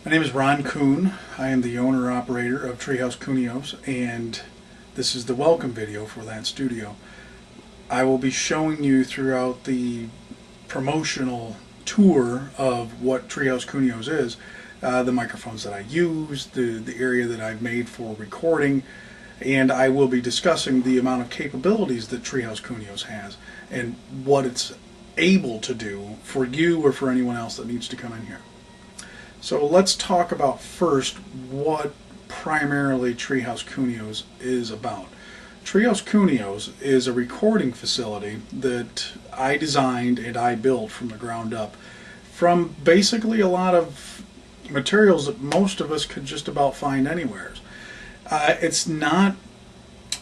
My name is Ron Kuhn. I am the owner-operator of TreeHouseKuhnios, and this is the welcome video for that studio. I will be showing you throughout the promotional tour of what TreeHouseKuhnios is, the microphones that I use, the area that I've made for recording, and I will be discussing the amount of capabilities that TreeHouseKuhnios has and what it's able to do for you or for anyone else that needs to come in here. So let's talk about first what primarily TreeHouseKuhnios is about. TreeHouseKuhnios is a recording facility that I designed and I built from the ground up from basically a lot of materials that most of us could just about find anywhere. It's not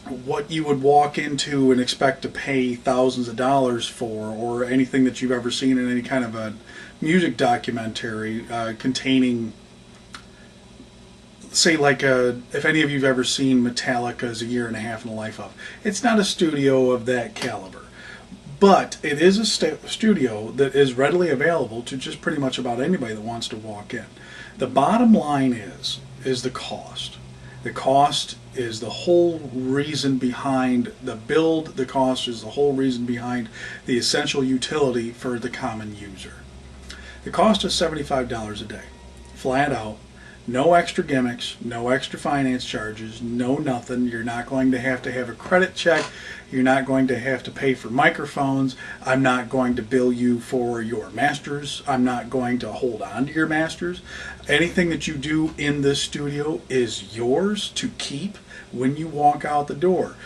what you would walk into and expect to pay thousands of dollars for, or anything that you've ever seen in any kind of a music documentary containing, say, like if any of you've ever seen Metallica's A Year and a Half in the Life of. It's not a studio of that caliber, but it is a studio that is readily available to just pretty much about anybody that wants to walk in. The bottom line is the cost. The cost is the whole reason behind the build. The cost is the whole reason behind the essential utility for the common user. The cost is $75 a day, flat out. No extra gimmicks, no extra finance charges, no nothing. You're not going to have a credit check. You're not going to have to pay for microphones. I'm not going to bill you for your masters. I'm not going to hold on to your masters. Anything that you do in this studio is yours to keep when you walk out the door.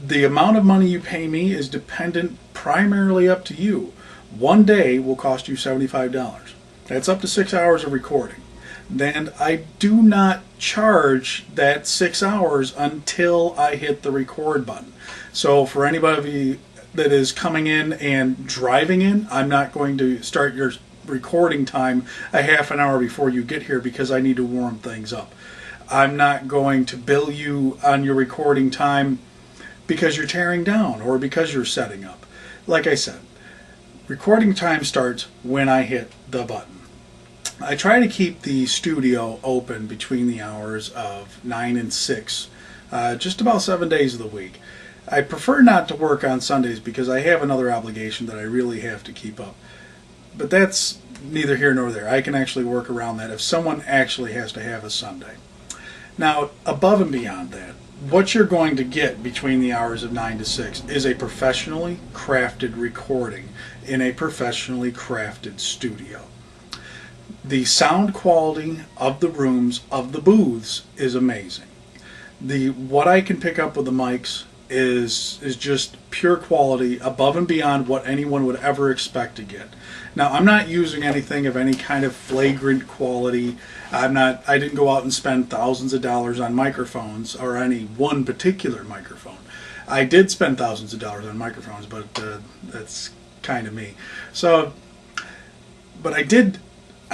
The amount of money you pay me is dependent primarily up to you. One day will cost you $75. That's up to 6 hours of recording. Then I do not charge that 6 hours until I hit the record button. So for anybody that is coming in and driving in, I'm not going to start your recording time a half an hour before you get here because I need to warm things up. I'm not going to bill you on your recording time because you're tearing down or because you're setting up. Like I said, recording time starts when I hit the button. I try to keep the studio open between the hours of 9 and 6, just about 7 days of the week. I prefer not to work on Sundays because I have another obligation that I really have to keep up. But that's neither here nor there. I can actually work around that if someone actually has to have a Sunday. Now, above and beyond that, what you're going to get between the hours of 9 to 6 is a professionally crafted recording in a professionally crafted studio. The sound quality of the rooms, of the booths, is amazing. What I can pick up with the mics is just pure quality, above and beyond what anyone would ever expect to get. Now, I'm not using anything of any kind of flagrant quality. I didn't go out and spend thousands of dollars on microphones or any one particular microphone. I did spend thousands of dollars on microphones, but that's kind of me. So, but I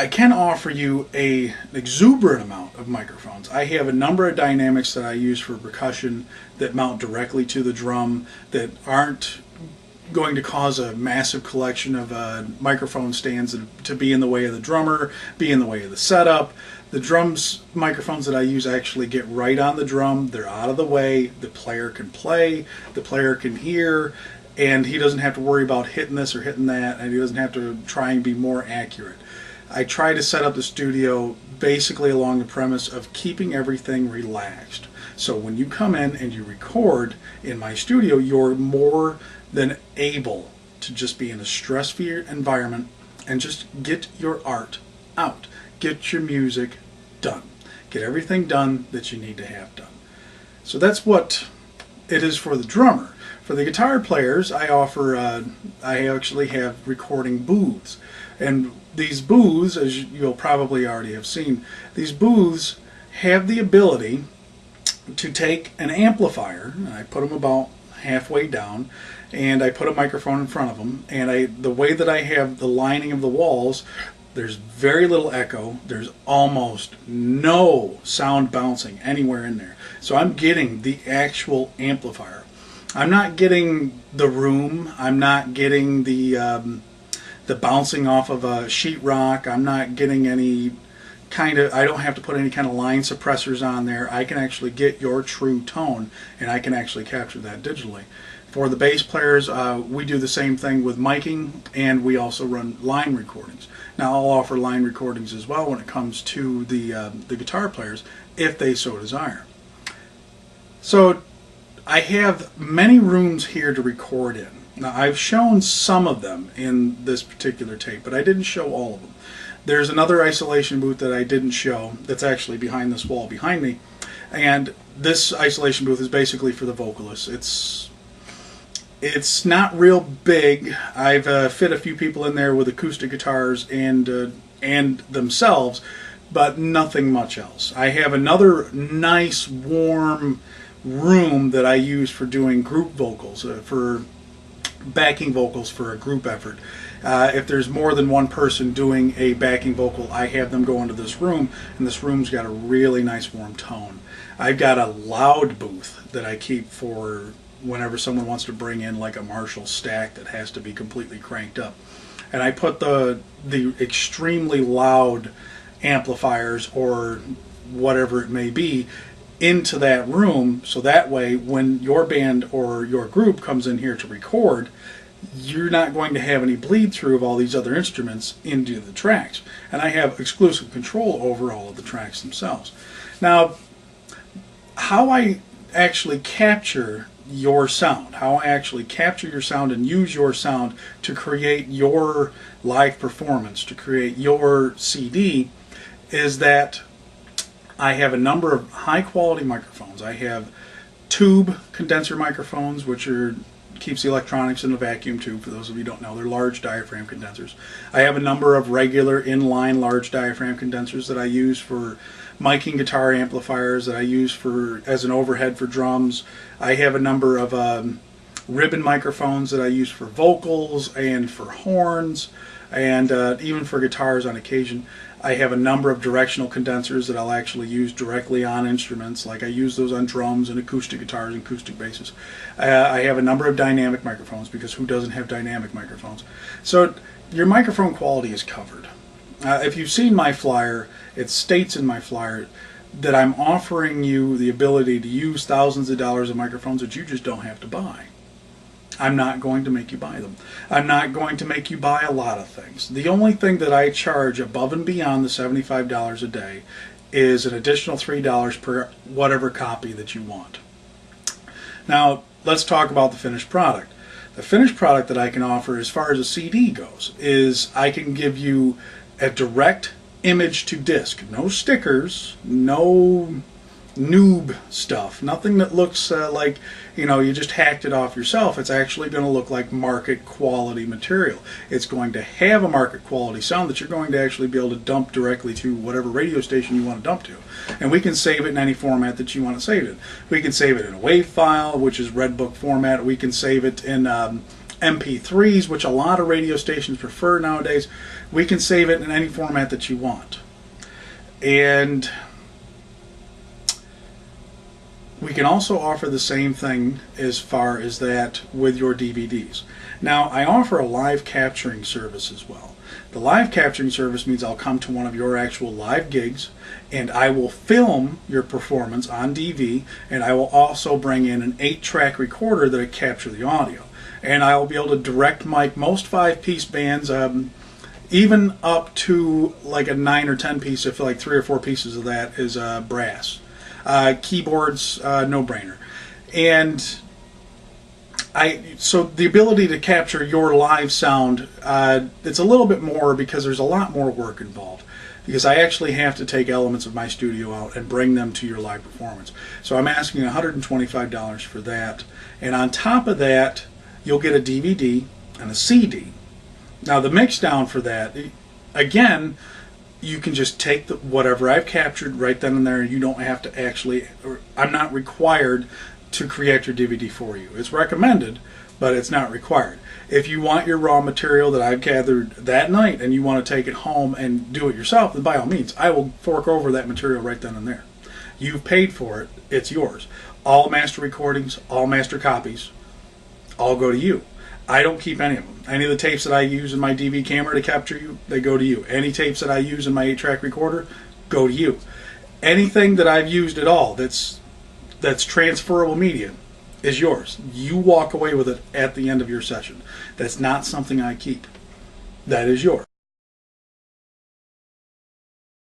can offer you an exuberant amount of microphones. I have a number of dynamics that I use for percussion that mount directly to the drum that aren't going to cause a massive collection of microphone stands to be in the way of the drummer, be in the way of the setup. The microphones that I use actually get right on the drum. They're out of the way. The player can play, the player can hear, and he doesn't have to worry about hitting this or hitting that, and he doesn't have to try and be more accurate. I try to set up the studio basically along the premise of keeping everything relaxed. So when you come in and you record in my studio, you're more than able to just be in a stress-free environment and just get your art out. Get your music done. Get everything done that you need to have done. So that's what it is for the drummer. For the guitar players, I actually have recording booths. And these booths, as you'll probably already have seen, these booths have the ability to take an amplifier, and I put them about halfway down, and I put a microphone in front of them, and the way that I have the lining of the walls, there's very little echo, there's almost no sound bouncing anywhere in there. So I'm getting the actual amplifier. I'm not getting the room, I'm not getting the bouncing off of a sheetrock, I'm not getting any I don't have to put any kind of line suppressors on there. I can actually get your true tone, and I can actually capture that digitally. For the bass players, we do the same thing with miking, and we also run line recordings. Now, I'll offer line recordings as well when it comes to the guitar players, if they so desire. So I have many rooms here to record in. Now, I've shown some of them in this particular tape, but I didn't show all of them. There's another isolation booth that I didn't show that's actually behind this wall behind me, and this isolation booth is basically for the vocalists. It's not real big. I've fit a few people in there with acoustic guitars and themselves, but nothing much else. I have another nice warm room that I use for doing group vocals, for backing vocals for a group effort. If there's more than one person doing a backing vocal, I have them go into this room, and this room's got a really nice warm tone. I've got a loud booth that I keep for whenever someone wants to bring in like a Marshall stack that has to be completely cranked up. And I put the extremely loud amplifiers or whatever it may be into that room, so that way when your band or your group comes in here to record, you're not going to have any bleed through of all these other instruments into the tracks. And I have exclusive control over all of the tracks themselves. Now, how I actually capture your sound, and use your sound to create your live performance, to create your CD, is that I have a number of high quality microphones. I have tube condenser microphones, which keeps the electronics in a vacuum tube. For those of you who don't know, they're large diaphragm condensers. I have a number of regular inline large diaphragm condensers that I use for miking guitar amplifiers, that I use as an overhead for drums. I have a number of ribbon microphones that I use for vocals and for horns, and even for guitars on occasion. I have a number of directional condensers that I'll actually use directly on instruments, like I use those on drums and acoustic guitars and acoustic basses. I have a number of dynamic microphones, because who doesn't have dynamic microphones? So your microphone quality is covered. If you've seen my flyer, it states in my flyer that I'm offering you the ability to use thousands of dollars of microphones that you just don't have to buy. I'm not going to make you buy them. I'm not going to make you buy a lot of things. The only thing that I charge above and beyond the $75 a day is an additional $3 per whatever copy that you want. Now, let's talk about the finished product. The finished product that I can offer as far as a CD goes is I can give you a direct image to disc. No stickers, no noob stuff, nothing that looks like you just hacked it off yourself. It's actually going to look like market quality material. It's going to have a market quality sound that you're going to actually be able to dump directly to whatever radio station you want to dump to, and we can save it in any format that you want to save it in. We can save it in a WAV file, which is Redbook format. We can save it in MP3s, which a lot of radio stations prefer nowadays. We can save it in any format that you want. And we can also offer the same thing as far as that with your DVDs. Now, I offer a live capturing service as well. The live capturing service means I'll come to one of your actual live gigs, and I will film your performance on DV, and I will also bring in an 8-track recorder that will capture the audio. And I will be able to direct mic most 5-piece bands, even up to like a 9 or 10 piece, if like 3 or 4 pieces of that is brass. Keyboards, no-brainer. And so the ability to capture your live sound, it's a little bit more because there's a lot more work involved. Because I actually have to take elements of my studio out and bring them to your live performance. So I'm asking $125 for that. And on top of that, you'll get a DVD and a CD. Now the mix down for that, again, you can just take whatever I've captured right then and there. You don't have to actually, I'm not required to create your DVD for you. It's recommended, but it's not required. If you want your raw material that I've gathered that night and you want to take it home and do it yourself, then by all means, I will fork over that material right then and there. You've paid for it, it's yours. All master recordings, all master copies, all go to you. I don't keep any of them. Any of the tapes that I use in my DV camera to capture you, they go to you. Any tapes that I use in my 8-track recorder go to you. Anything that I've used at all that's transferable media is yours. You walk away with it at the end of your session. That's not something I keep. That is yours.